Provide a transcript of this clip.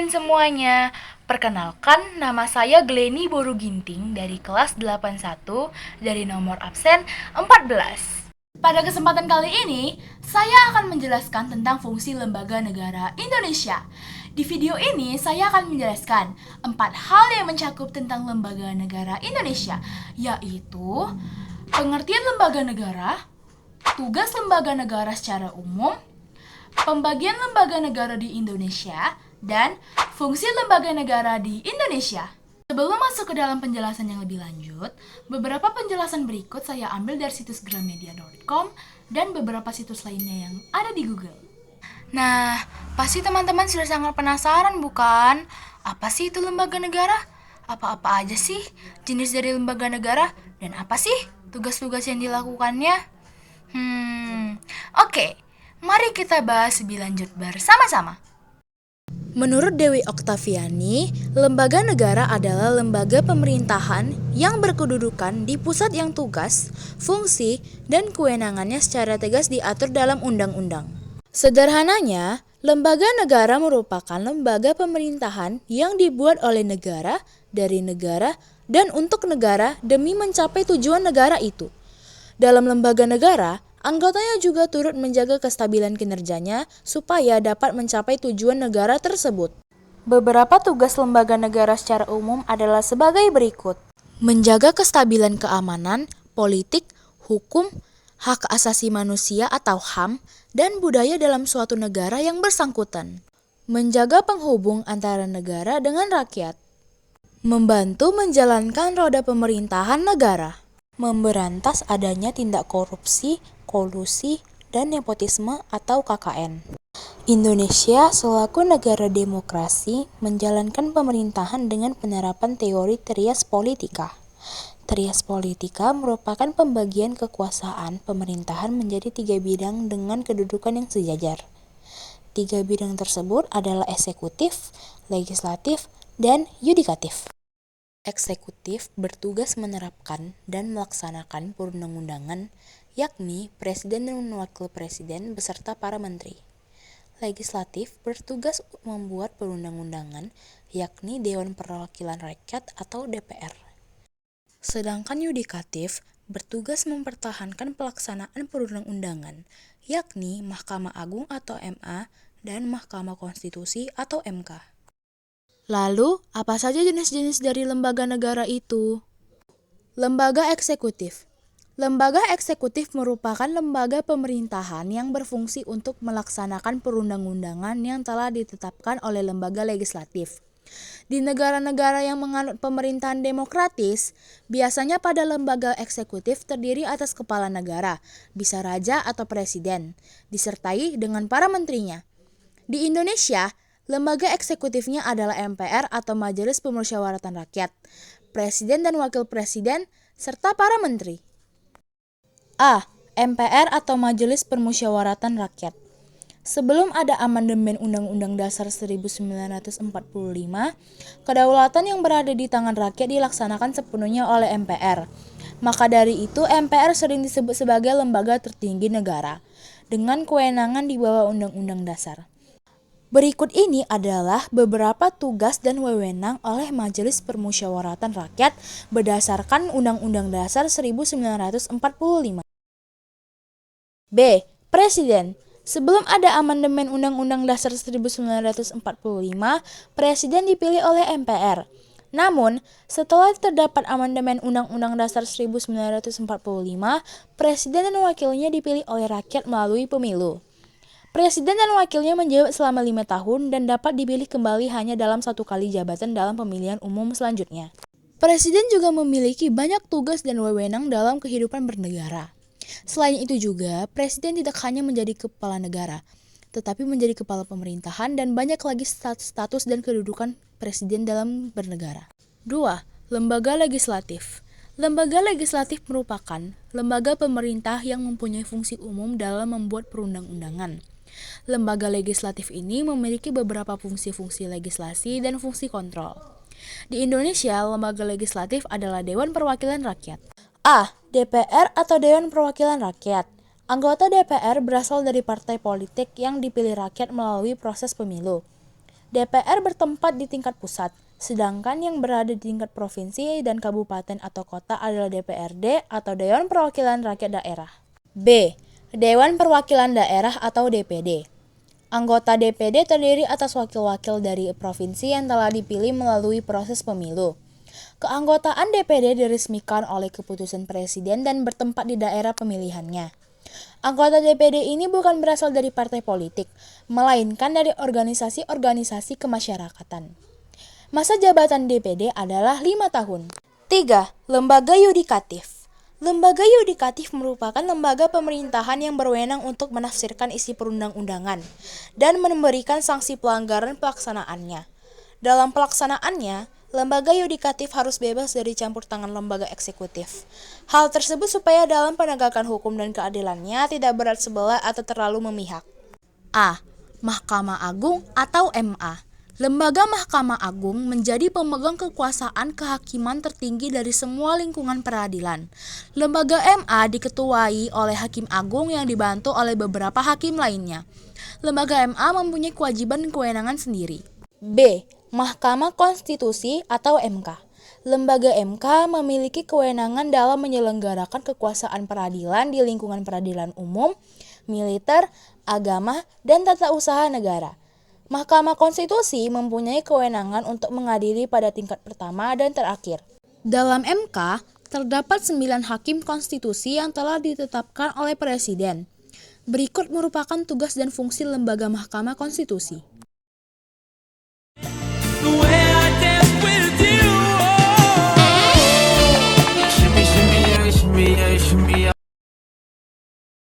teman-teman semuanya. Perkenalkan, nama saya Glenny Boruginting dari kelas 81 dari nomor absen 14. Pada kesempatan kali ini, saya akan menjelaskan tentang fungsi lembaga negara Indonesia. Di video ini, saya akan menjelaskan 4 hal yang mencakup tentang lembaga negara Indonesia, yaitu pengertian lembaga negara, tugas lembaga negara secara umum, pembagian lembaga negara di Indonesia, dan fungsi lembaga negara di Indonesia. Sebelum masuk ke dalam penjelasan yang lebih lanjut, beberapa penjelasan berikut saya ambil dari situs gramedia.com dan beberapa situs lainnya yang ada di Google. Nah, pasti teman-teman sudah sangat penasaran bukan? Apa sih itu lembaga negara? Apa-apa aja sih jenis dari lembaga negara? Dan apa sih tugas-tugas yang dilakukannya? Oke. Mari kita bahas lebih lanjut bersama-sama. Menurut Dewi Oktaviani, lembaga negara adalah lembaga pemerintahan yang berkedudukan di pusat yang tugas, fungsi, dan kewenangannya secara tegas diatur dalam undang-undang. Sederhananya, lembaga negara merupakan lembaga pemerintahan yang dibuat oleh negara, dari negara, dan untuk negara demi mencapai tujuan negara itu. Dalam lembaga negara, anggotanya juga turut menjaga kestabilan kinerjanya supaya dapat mencapai tujuan negara tersebut. Beberapa tugas lembaga negara secara umum adalah sebagai berikut. Menjaga kestabilan keamanan, politik, hukum, hak asasi manusia atau HAM, dan budaya dalam suatu negara yang bersangkutan. Menjaga penghubung antara negara dengan rakyat. Membantu menjalankan roda pemerintahan negara. Memberantas adanya tindak korupsi, kolusi, dan nepotisme atau KKN. Indonesia selaku negara demokrasi menjalankan pemerintahan dengan penerapan teori trias politika. Trias politika merupakan pembagian kekuasaan pemerintahan menjadi 3 bidang dengan kedudukan yang sejajar. 3 bidang tersebut adalah eksekutif, legislatif, dan yudikatif. Eksekutif bertugas menerapkan dan melaksanakan perundang-undangan, yakni Presiden dan Wakil Presiden beserta para menteri. Legislatif bertugas membuat perundang-undangan, yakni Dewan Perwakilan Rakyat atau DPR. Sedangkan yudikatif bertugas mempertahankan pelaksanaan perundang-undangan, yakni Mahkamah Agung atau MA dan Mahkamah Konstitusi atau MK. Lalu, apa saja jenis-jenis dari lembaga negara itu? Lembaga eksekutif. Lembaga eksekutif merupakan lembaga pemerintahan yang berfungsi untuk melaksanakan perundang-undangan yang telah ditetapkan oleh lembaga legislatif. Di negara-negara yang menganut pemerintahan demokratis, biasanya pada lembaga eksekutif terdiri atas kepala negara, bisa raja atau presiden, disertai dengan para menterinya. Di Indonesia, lembaga eksekutifnya adalah MPR atau Majelis Pemusyawaratan Rakyat, Presiden dan Wakil Presiden, serta para menteri. A. MPR atau Majelis Permusyawaratan Rakyat. Sebelum ada amandemen Undang-Undang Dasar 1945, kedaulatan yang berada di tangan rakyat dilaksanakan sepenuhnya oleh MPR. Maka dari itu, MPR sering disebut sebagai lembaga tertinggi negara, dengan kewenangan di bawah Undang-Undang Dasar. Berikut ini adalah beberapa tugas dan wewenang oleh Majelis Permusyawaratan Rakyat berdasarkan Undang-Undang Dasar 1945. B. Presiden. Sebelum ada amandemen Undang-Undang Dasar 1945, Presiden dipilih oleh MPR. Namun, setelah terdapat amandemen Undang-Undang Dasar 1945, Presiden dan wakilnya dipilih oleh rakyat melalui pemilu. Presiden dan wakilnya menjabat selama 5 tahun dan dapat dipilih kembali hanya dalam 1 kali jabatan dalam pemilihan umum selanjutnya. Presiden juga memiliki banyak tugas dan wewenang dalam kehidupan bernegara. Selain itu juga, Presiden tidak hanya menjadi kepala negara, tetapi menjadi kepala pemerintahan dan banyak lagi status dan kedudukan Presiden dalam bernegara. 2. Lembaga legislatif. Lembaga legislatif merupakan lembaga pemerintah yang mempunyai fungsi umum dalam membuat perundang-undangan. Lembaga legislatif ini memiliki beberapa fungsi-fungsi legislasi dan fungsi kontrol. Di Indonesia, lembaga legislatif adalah Dewan Perwakilan Rakyat. A. DPR atau Dewan Perwakilan Rakyat. Anggota DPR berasal dari partai politik yang dipilih rakyat melalui proses pemilu. DPR bertempat di tingkat pusat, sedangkan yang berada di tingkat provinsi dan kabupaten atau kota adalah DPRD atau Dewan Perwakilan Rakyat Daerah. B. Dewan Perwakilan Daerah atau DPD. Anggota DPD terdiri atas wakil-wakil dari provinsi yang telah dipilih melalui proses pemilu. Keanggotaan DPD diresmikan oleh keputusan presiden dan bertempat di daerah pemilihannya. Anggota DPD ini bukan berasal dari partai politik, melainkan dari organisasi-organisasi kemasyarakatan. Masa jabatan DPD adalah 5 tahun. 3. Lembaga Yudikatif. Lembaga yudikatif merupakan lembaga pemerintahan yang berwenang untuk menafsirkan isi perundang-undangan dan memberikan sanksi pelanggaran pelaksanaannya. Dalam pelaksanaannya, lembaga yudikatif harus bebas dari campur tangan lembaga eksekutif. Hal tersebut supaya dalam penegakan hukum dan keadilannya tidak berat sebelah atau terlalu memihak. A. Mahkamah Agung atau MA. Lembaga Mahkamah Agung menjadi pemegang kekuasaan kehakiman tertinggi dari semua lingkungan peradilan. Lembaga MA diketuai oleh Hakim Agung yang dibantu oleh beberapa hakim lainnya. Lembaga MA mempunyai kewajiban dan kewenangan sendiri. B. Mahkamah Konstitusi atau MK. Lembaga MK memiliki kewenangan dalam menyelenggarakan kekuasaan peradilan di lingkungan peradilan umum, militer, agama, dan tata usaha negara. Mahkamah Konstitusi mempunyai kewenangan untuk mengadili pada tingkat pertama dan terakhir. Dalam MK, terdapat 9 hakim konstitusi yang telah ditetapkan oleh Presiden. Berikut merupakan tugas dan fungsi lembaga Mahkamah Konstitusi.